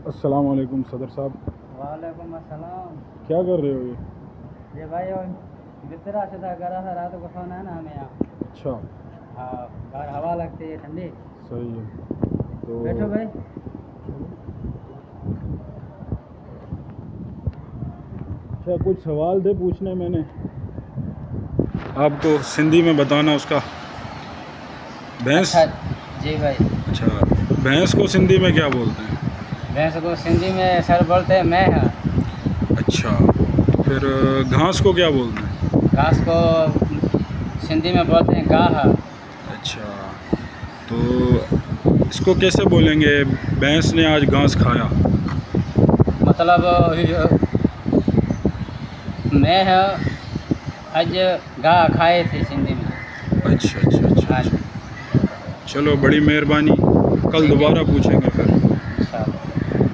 अस्सलाम वालेकुम सदर साहब। वालेकुम अस्सलाम। क्या कर रहे हो ये भाई और बिस्तरा से था करा था, रात को सोना है ना हमें यहाँ। अच्छा, हाँ, बाहर हवा लगती है ठंडी। सही है। तो बैठो भाई। अच्छा, कुछ सवाल थे पूछने मैंने आपको, सिंधी में बताना उसका। भैंस। अच्छा जी भाई। अच्छा, भैंस को सिंधी में क्या बोलते हैं? भैंस को सिंधी में सर बोलते हैं मैं है। अच्छा, फिर घास को क्या बोलते हैं? घास को सिंधी में बोलते हैं गाह। अच्छा, तो इसको कैसे बोलेंगे, भैंस ने आज घास खाया? मतलब मैं है आज गाह खाए थे सिंधी में। अच्छा अच्छा अच्छा, हाँ अच्छा। चलो, बड़ी मेहरबानी, कल दोबारा पूछेंगे फिर। इंशाल्लाह।